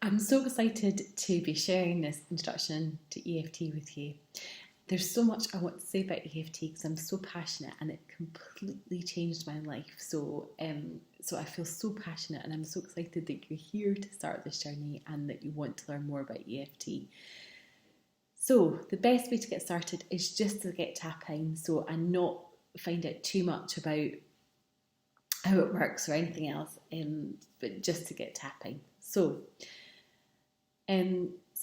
I'm so excited to be sharing this introduction to EFT with you. There's so much I want to say about EFT because I'm so passionate and it completely changed my life. So I feel so passionate and I'm so excited that you're here to start this journey and that you want to learn more about EFT. So the best way to get started is just to get tapping, and not find out too much about how it works or anything else, but just to get tapping. So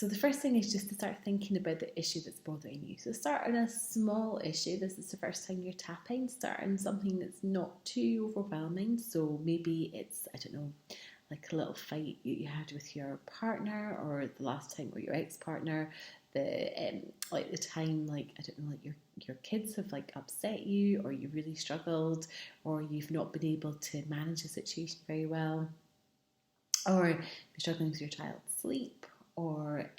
the first thing is just to start thinking about the issue that's bothering you. So start on a small issue. This is the first time you're tapping. Start on something that's not too overwhelming. So maybe it's, I don't know, like a little fight you had with your partner, or the last time, or your ex-partner, the time, like, I don't know, like your kids have like upset you, or you really struggled, or you've not been able to manage the situation very well, or you're struggling with your child's sleep, or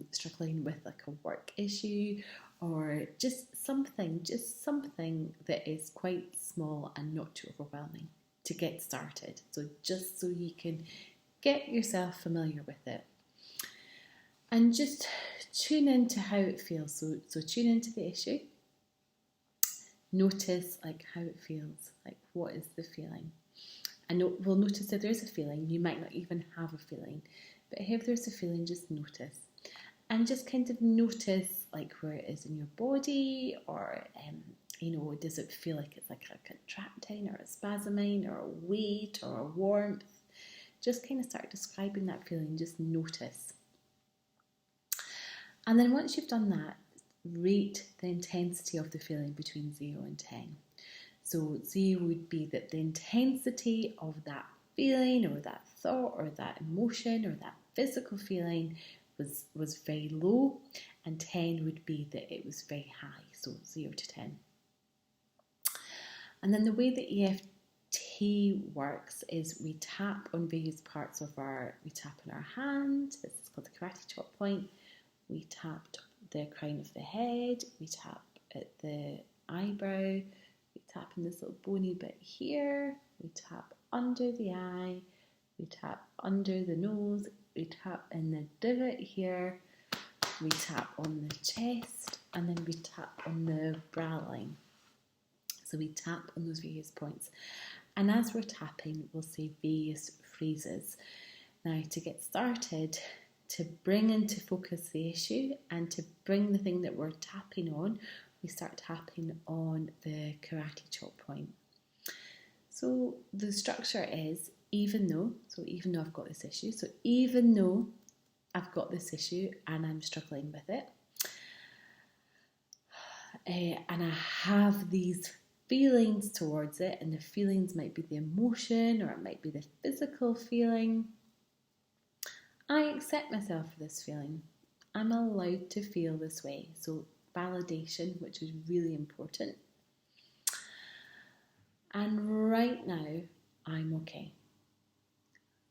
struggling with like a work issue, or just something that is quite small and not too overwhelming to get started. So just so you can get yourself familiar with it and just tune into how it feels. So tune into the issue. Notice like how it feels, like what is the feeling. And we'll notice if there's a feeling. You might not even have a feeling, but if there's a feeling, just notice. And just kind of notice like where it is in your body, or does it feel like it's like a contracting or a spasming or a weight or a warmth? Just kind of start describing that feeling, just notice. And then once you've done that, rate the intensity of the feeling between 0 and 10. So 0 would be that the intensity of that feeling or that thought or that emotion or that physical feeling was very low, and 10 would be that it was very high, so 0 to 10. And then the way that EFT works is we tap on various parts of we tap on our hand. This is called the karate chop point. We tap the crown of the head, we tap at the eyebrow, we tap in this little bony bit here, we tap under the eye, we tap under the nose, we tap in the divot here, we tap on the chest, and then we tap on the brow line. So we tap on those various points. And as we're tapping, we'll say various phrases. Now, to get started, to bring into focus the issue and to bring the thing that we're tapping on, we start tapping on the karate chop point. So the structure is even though I've got this issue, so even though I've got this issue and I'm struggling with it, and I have these feelings towards it, and the feelings might be the emotion or it might be the physical feeling, I accept myself for this feeling. I'm allowed to feel this way. So validation, which is really important. And right now, I'm okay.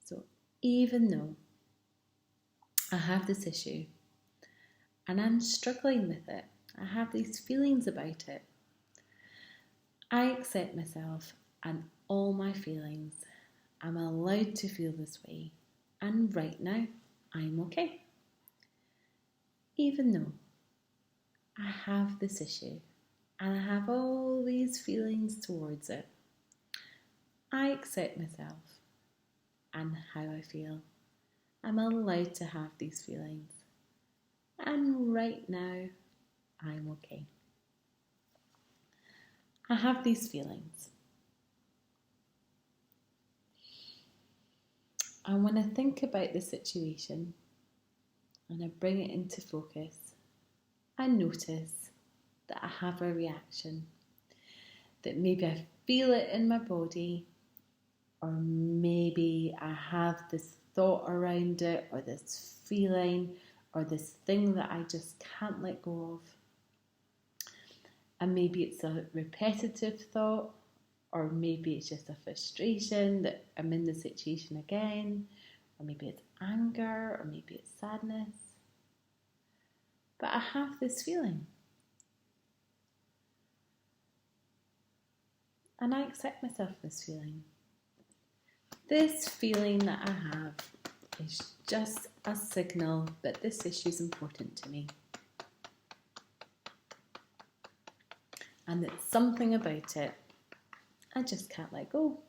So even though I have this issue and I'm struggling with it, I have these feelings about it, I accept myself and all my feelings. I'm allowed to feel this way. And right now, I'm okay. Even though I have this issue and I have all these feelings towards it, I accept myself and how I feel. I'm allowed to have these feelings. And right now, I'm okay. I have these feelings. And when I think about the situation and I bring it into focus, I notice that I have a reaction, that maybe I feel it in my body, or maybe I have this thought around it, or this feeling, or this thing that I just can't let go of. And maybe it's a repetitive thought, or maybe it's just a frustration that I'm in the situation again, or maybe it's anger, or maybe it's sadness. But I have this feeling. And I accept myself for this feeling. This feeling that I have is just a signal that this issue is important to me. And that something about it I just can't let go.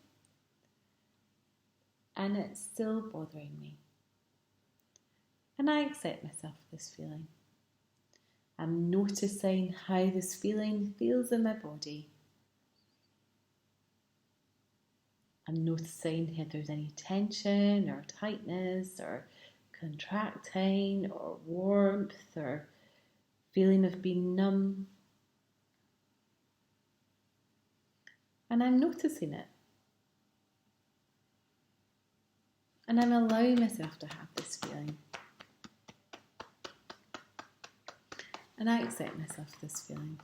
And it's still bothering me. And I accept myself this feeling. I'm noticing how this feeling feels in my body. I'm noticing if there's any tension or tightness or contracting or warmth or feeling of being numb. And I'm noticing it. And I'm allowing myself to have this feeling. And I accept myself this feeling.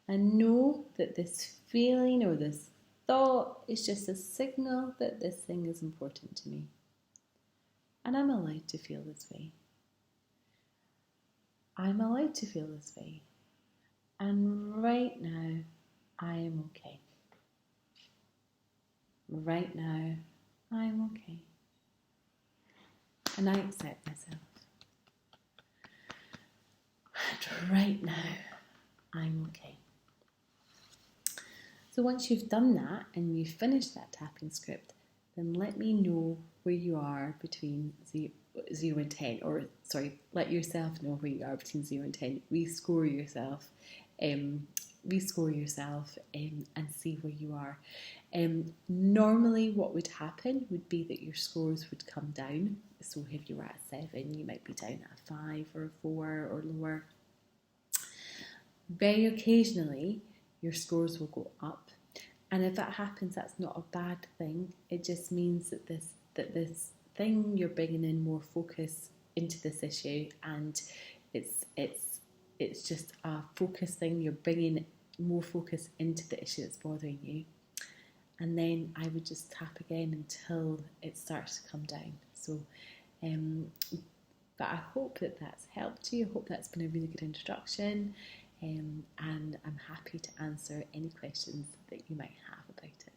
I know that this feeling or this thought is just a signal that this thing is important to me. And I'm allowed to feel this way. I'm allowed to feel this way. And right now, I am okay. Right now, I'm okay. And I accept myself. And right now, I'm okay. So once you've done that and you've finished that tapping script, then let me know where you are between 0 and 10. Let yourself know where you are between 0 and 10. Rescore yourself and see where you are. Normally what would happen would be that your scores would come down. So if you were at 7, you might be down at a 5 or a 4 or lower. Very occasionally, your scores will go up. And if that happens, that's not a bad thing. It just means that this thing, you're bringing in more focus into this issue, and it's just a focus thing. You're bringing more focus into the issue that's bothering you. And then I would just tap again until it starts to come down. So, but I hope that that's helped you. I hope that's been a really good introduction. And I'm happy to answer any questions that you might have about it.